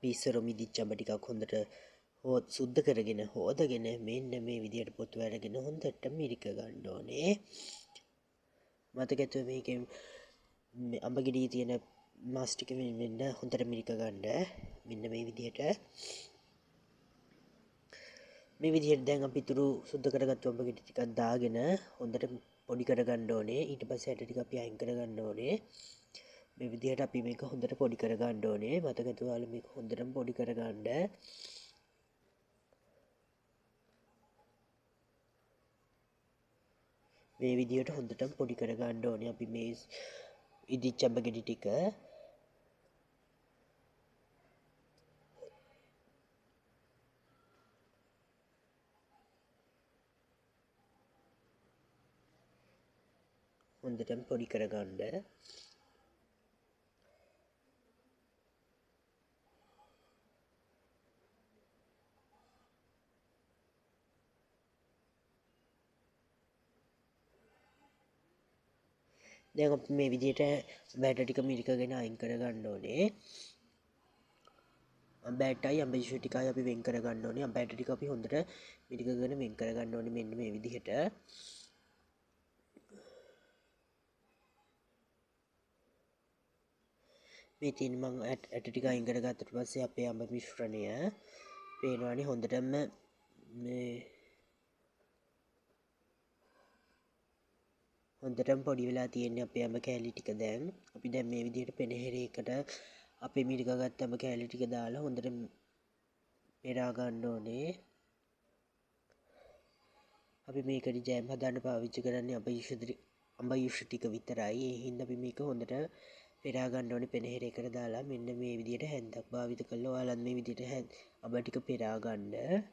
අපි ඉස්සර මිදිච්ච අඹ ටිකක් හොඳට සුද්ධ කරගෙන හොදගෙන මෙන්න මේ විදිහට පොතු අරගෙන හොඳට මිරික ගන්න ඕනේ. මතක ඇතුව මේකේ අඹ ගෙඩියේ තියෙන මාස් ටික මෙන්න හොඳට මිරික ගන්න. මෙන්න මේ විදිහට. මේ විදිහට දැන් අපි තුරු සුද්ධ කරගත්තු අඹ ගෙඩි ටිකක් දාගෙන හොඳට පොඩි කරගන්න ඕනේ. ඊට පස්සේ ඇට ටික අපි අයින් කරගන්න ඕනේ. මේ විදිහට අපි මේක හොඳට පොඩි කරගන්න ඕනේ. මතක ඇතුව ඔයාලා මේක හොඳටම පොඩි කරගන්න. මේ විදිහට හොඳටම පොඩි කරගන්න ඕනේ අපි මේ ඉදිච්ච අඹ ගෙඩි ටික. හොඳටම පොඩි කරගන්න. දැන් අපි මේ විදිහට බෑට ටික මිරිකගෙන අයින් කරගන්න ඕනේ. අඹෑටයි අඹ යුෂු ටිකයි අපි වෙන් කරගන්න ඕනේ. අඹෑට ටික අපි හොඳට මිරිකගෙන වෙන් කරගන්න ඕනේ මෙන්න මේ විදිහට. මේ තියෙන මම ඇට ටික අයින් කරගත්තට පස්සේ අපේ අඹ මිශ්‍රණය පේනවානේ හොඳටම මේ හොඳටම පොඩි වෙලා තියෙන්නේ අපේ අඹ කෑලි ටික. දැන් අපි දැන් මේ විදිහට පෙනහෙරයකට අපේ මිරිකගත්ත අඹ කෑලි ටික දාලා හොඳට පෙරා ගන්න ඕනේ. අපි මේකට ජෑම් හදන්න පාවිච්චි කරන්නේ අඹ යුෂ ටික විතරයි. ඒ හින්දා අපි මේක හොඳට පෙරා ගන්න ඕනේ පෙනහෙරයකට දාලා. මෙන්න මේ විදිහට හැන්දක් භාවිත කරලා ඔයාලත් මේ විදිහට අඹ ටික පෙරා ගන්න.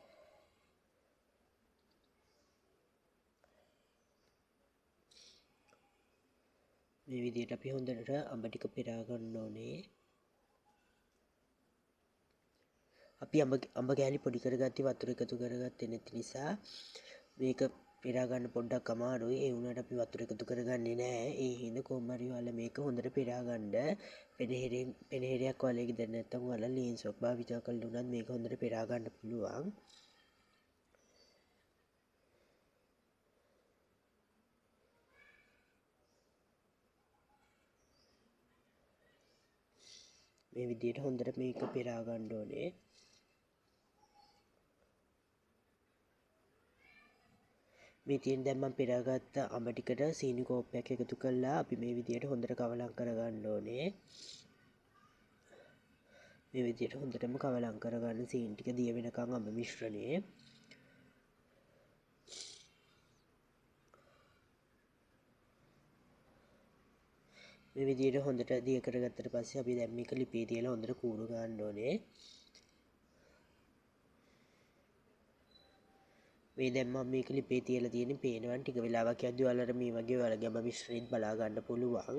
මේ විදිහට අපි හොඳට අඹ ටික පෙරා ගන්න ඕනේ. අපි අඹ කෑලි පොඩි කරගත්තේ වතුර එකතු කරගත්තේ නැති නිසා මේක පෙරා ගන්න පොඩ්ඩක් අමාරුයි. ඒ වුණාට අපි වතුර එකතු කරගන්නේ නැහැ. ඒ හින්දා කොහොම හරි ඔයාලා මේක හොඳට පෙරා ගන්න. පෙනහෙරයක් ඔයාලා ගෙදර නැත්තම් ඔයාලා ලේන්සුවක් භාවිත කරලා උනත් මේක හොඳට පෙරා ගන්න පුළුවන්. මේ විදිහට හොඳට මේක පෙරා ගන්න ඕනේ. මේ තියෙන දැන් මම පෙරාගත්ත අඹ ටිකට සීනි කෝප්පයක් එකතු කරලා අපි මේ විදිහට හොඳට කවලම් කරගන්න ඕනේ. මේ විදිහට හොඳටම කවලම් කරගන්න සීනි ටික දිය වෙනකන් අඹ මිශ්‍රණය. මේ විදිහට හොඳට දිය කරගත්තට පස්සේ අපි දැන් මේක ලිපේ තියලා හොඳට කූරු ගන්න ඕනේ. මේ දැන් මම මේක ලිපේ තියලා තියෙන්නේ පේනවන් ටික වෙලාවක් යද්දි ඔයාලට මේ වගේ ඔයාලගේ අඹ මිශ්‍රණයත් බලා ගන්න පුළුවන්.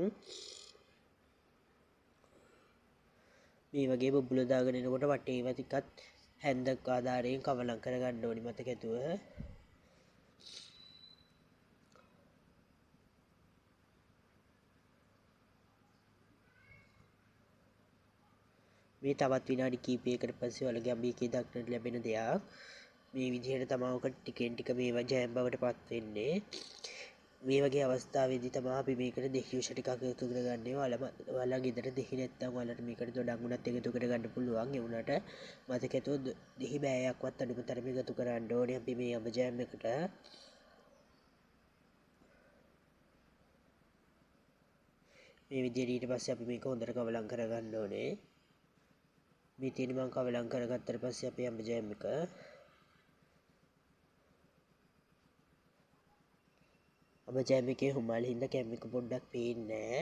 මේ වගේ බබුල දාගෙන එනකොට වටේ ඒවා ටිකත් හැන්දක් ආධාරයෙන් කවලම් කරගන්න ඕනි මතක ඇතුව. මේ තවත් විනාඩි කිහිපයකට පස්සේ ඔයාලගේ අඹ එකේ දක්නට ලැබෙන දෙයක්. මේ විදිහට තමයි ඔක ටිකෙන් ටික මේවා ජෑම් බවට පත් වෙන්නේ. මේ වගේ අවස්ථාවේදී තමයි අපි මේකට දෙහි යුෂ ටිකක් එකතු කරගන්නේ. ඔයාලා ගෙදර දෙහි නැත්තම් ඔයාලට මේකට දොඩංගුණත් එකතු කරගන්න පුළුවන්. ඒ වුණාට මතක ඇතුව දෙහි බෑයක්වත් අඩුම තරමේ එකතු කරන්න ඕනේ අපි මේ අඹ ජෑම් එකට. මේ විදිහට ඊට පස්සේ අපි මේක හොඳට කවලම් කරගන්න ඕනේ. මේ තියෙන මම කවලම් කරගත්තට පස්සේ අපේ අඹ ජෑම් එක අඹ ජෑම් එකේ හුමාලි හින්දා කැම් එක පොඩ්ඩක් පේන්නේ නැහැ.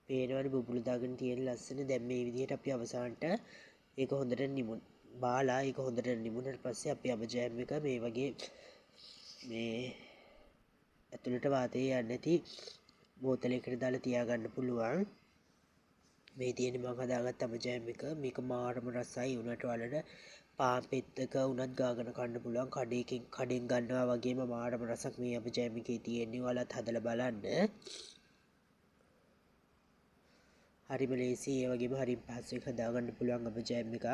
පේනවනේ බුබුලු දාගෙන තියෙන ලස්සන. දැන් මේ විදිහට අපි අවසානට ඒක හොඳට බාලා ඒක හොඳට නිමුණට පස්සේ අපි අඹ ජෑම් එක මේ වගේ මේ ඇතුළට වාතය යන්නේ නැති බෝතලයකට දාලා තියාගන්න පුළුවන්. මේ තියෙන මම හදාගත්ත අඹ ජෑම් එක මේක මාරම රසයි. උනට ඔයාලට පාන් පෙත්තක උනත් ගාගෙන කන්න පුළුවන්. කඩෙන් ගන්නවා වගේම මාරම රසක් මේ අඹ ජෑම් එකේ තියෙන්නේ. ඔයාලත් හදලා බලන්න. හරිම ලේසි ඒ වගේම හරිම පහසුවෙන් හදාගන්න පුළුවන් අප ජෑම් එකක්.